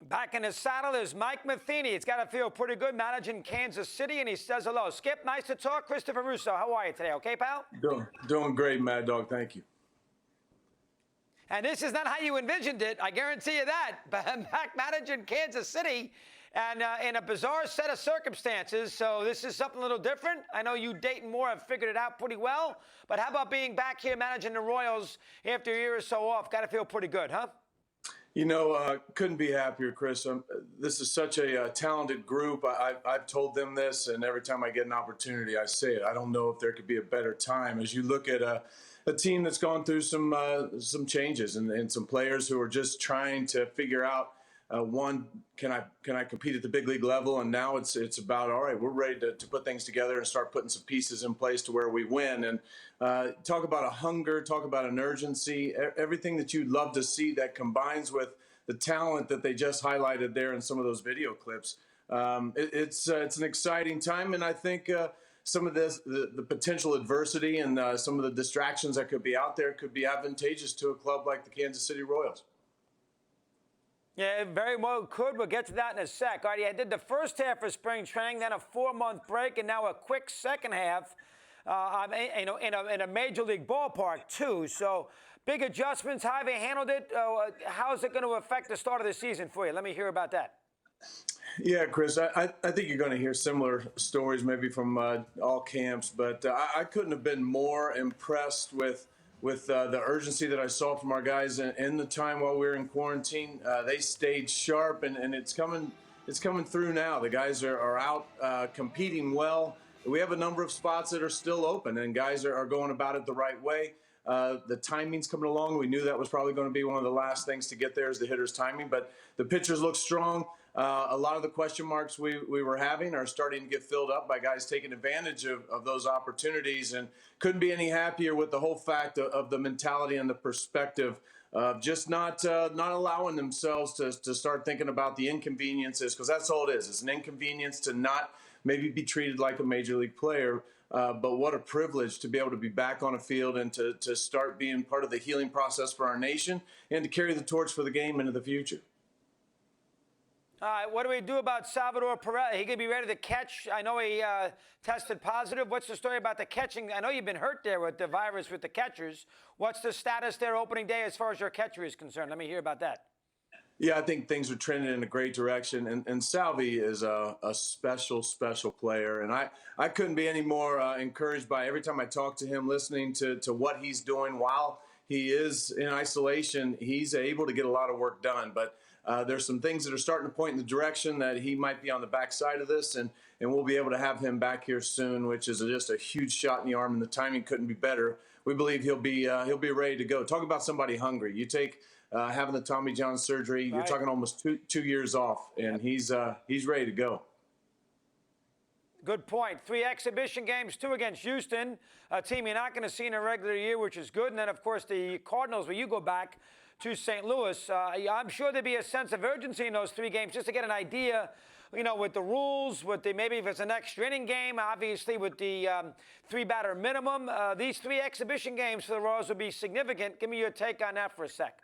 Back in his saddle is Mike Matheny. It's got to feel pretty good managing Kansas City, and he says hello. Skip, nice to talk. Christopher Russo, how are you today? Okay, pal? Doing great, Mad Dog. Thank you. And this is not how you envisioned it. I guarantee you that. But back managing Kansas City, and in a bizarre set of circumstances. So this is something a little different. I know you, Dayton Moore, have figured it out pretty well. But how about being back here managing the Royals after a year or so off? Got to feel pretty good, huh? You know, couldn't be happier, Chris. This is such a talented group. I've told them this, and every time I get an opportunity, I say it. I don't know if there could be a better time. As you look at a team that's gone through some changes and some players who are just trying to figure out, one, can I compete at the big league level? And now it's about, all right, we're ready to put things together and start putting some pieces in place to where we win. And talk about a hunger, talk about an urgency, everything that you'd love to see that combines with the talent that they just highlighted there in some of those video clips. It's an exciting time, and I think some of this, the potential adversity and some of the distractions that could be out there could be advantageous to a club like the Kansas City Royals. Yeah, it very well could. We'll get to that in a sec. All right, I did the first half of spring training, then a 4-month break, and now a quick second half in a major league ballpark, too. So big adjustments. How have you handled it? How is it going to affect the start of the season for you? Let me hear about that. Yeah, Chris, I think you're going to hear similar stories maybe from all camps, but I couldn't have been more impressed with the urgency that I saw from our guys in the time while we were in quarantine. They stayed sharp, and it's coming through now. The guys are out competing well. We have a number of spots that are still open, and guys are going about it the right way. The timing's coming along. We knew that was probably going to be one of the last things to get there is the hitter's timing, but the pitchers look strong. A lot of the question marks we were having are starting to get filled up by guys taking advantage of those opportunities, and couldn't be any happier with the whole fact of the mentality and the perspective of just not allowing themselves to start thinking about the inconveniences, because that's all it is. It's an inconvenience to not maybe be treated like a major league player. But what a privilege to be able to be back on a field and to start being part of the healing process for our nation and to carry the torch for the game into the future. All right, what do we do about Salvador Perez? He could be ready to catch. I know he tested positive. What's the story about the catching? I know you've been hurt there with the virus with the catchers. What's the status there opening day as far as your catcher is concerned? Let me hear about that. Yeah, I think things are trending in a great direction. And Salvi is a special player. And I couldn't be any more encouraged by every time I talk to him, listening to what he's doing while he is in isolation. He's able to get a lot of work done. But there's some things that are starting to point in the direction that he might be on the backside of this. And we'll be able to have him back here soon, which is just a huge shot in the arm. And the timing couldn't be better. We believe he'll be ready to go. Talk about somebody hungry. You take having the Tommy John surgery, you're talking almost two years off, and he's ready to go. Good point. 3 exhibition games, 2 against Houston, a team you're not going to see in a regular year, which is good. And then, of course, the Cardinals, where you go back to St. Louis. I'm sure there'd be a sense of urgency in those 3 games just to get an idea, you know, with the rules, with the maybe if it's an extra inning game, obviously with the 3-batter minimum. These 3 exhibition games for the Royals would be significant. Give me your take on that for a sec.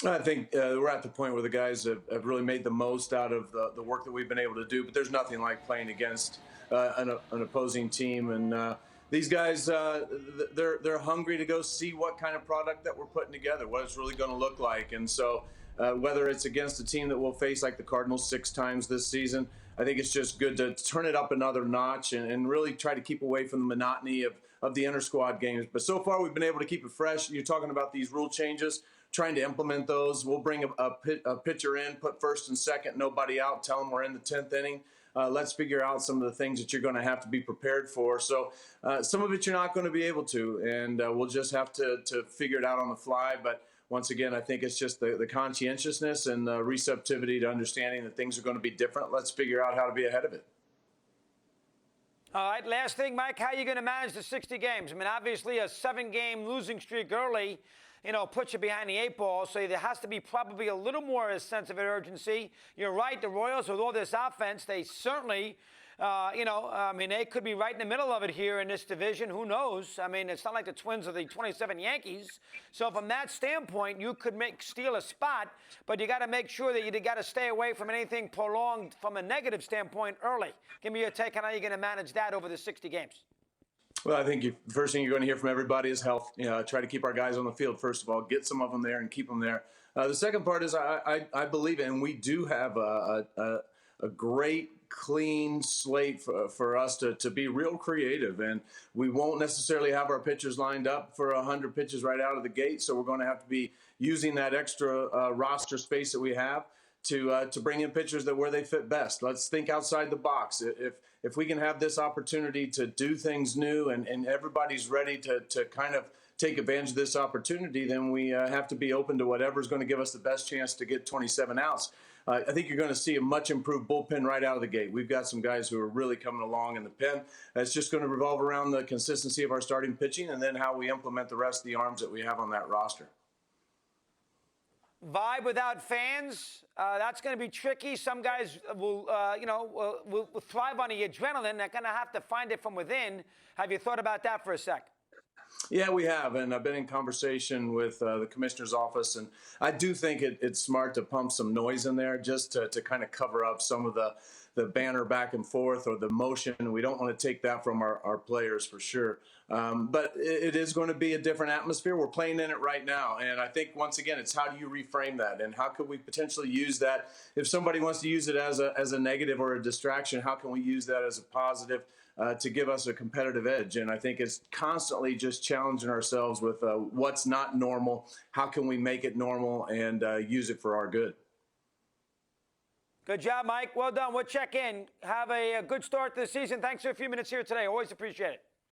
I think we're at the point where the guys have really made the most out of the work that we've been able to do, but there's nothing like playing against an opposing team. And these guys, they're hungry to go see what kind of product that we're putting together, what it's really going to look like. And so whether it's against a team that we'll face like the Cardinals 6 times this season, I think it's just good to turn it up another notch and really try to keep away from the monotony of the inter-squad games. But so far, we've been able to keep it fresh. You're talking about these rule changes, trying to implement those. We'll bring a pitcher in, put first and second, nobody out, tell them we're in the 10th inning. Let's figure out some of the things that you're going to have to be prepared for. So some of it you're not going to be able to, and we'll just have to figure it out on the fly. But once again, I think it's just the conscientiousness and the receptivity to understanding that things are going to be different. Let's figure out how to be ahead of it. All right, last thing, Mike, how are you going to manage the 60 games? I mean, obviously a 7-game losing streak early. puts you behind the 8 ball. So there has to be probably a little more a sense of urgency. You're right. The Royals, with all this offense, they certainly, they could be right in the middle of it here in this division. Who knows? I mean, it's not like the Twins or the 27 Yankees. So from that standpoint, you could steal a spot, but you got to make sure that you got to stay away from anything prolonged from a negative standpoint early. Give me your take on how you're going to manage that over the 60 games. Well, I think the first thing you're going to hear from everybody is health. Try to keep our guys on the field, first of all, get some of them there and keep them there. The second part is I believe in, and we do have a great, clean slate for us to be real creative. And we won't necessarily have our pitchers lined up for 100 pitches right out of the gate. So we're going to have to be using that extra roster space that we have to bring in pitchers where they fit best. Let's think outside the box. If we can have this opportunity to do things new and everybody's ready to kind of take advantage of this opportunity, then we have to be open to whatever's going to give us the best chance to get 27 outs. I think you're going to see a much improved bullpen right out of the gate. We've got some guys who are really coming along in the pen. It's just going to revolve around the consistency of our starting pitching and then how we implement the rest of the arms that we have on that roster. Vibe without fans, that's going to be tricky. Some guys will thrive on the adrenaline. They're going to have to find it from within. Have you thought about that for a sec? Yeah, we have, and I've been in conversation with the commissioner's office, and I do think it's smart to pump some noise in there just to kind of cover up some of the banner back and forth or the motion. We don't want to take that from our players for sure. But it is going to be a different atmosphere. We're playing in it right now. And I think, once again, it's how do you reframe that? And how could we potentially use that? If somebody wants to use it as a negative or a distraction, how can we use that as a positive to give us a competitive edge? And I think it's constantly just challenging ourselves with what's not normal. How can we make it normal and use it for our good? Good job, Mike. Well done. We'll check in. Have a good start to the season. Thanks for a few minutes here today. Always appreciate it.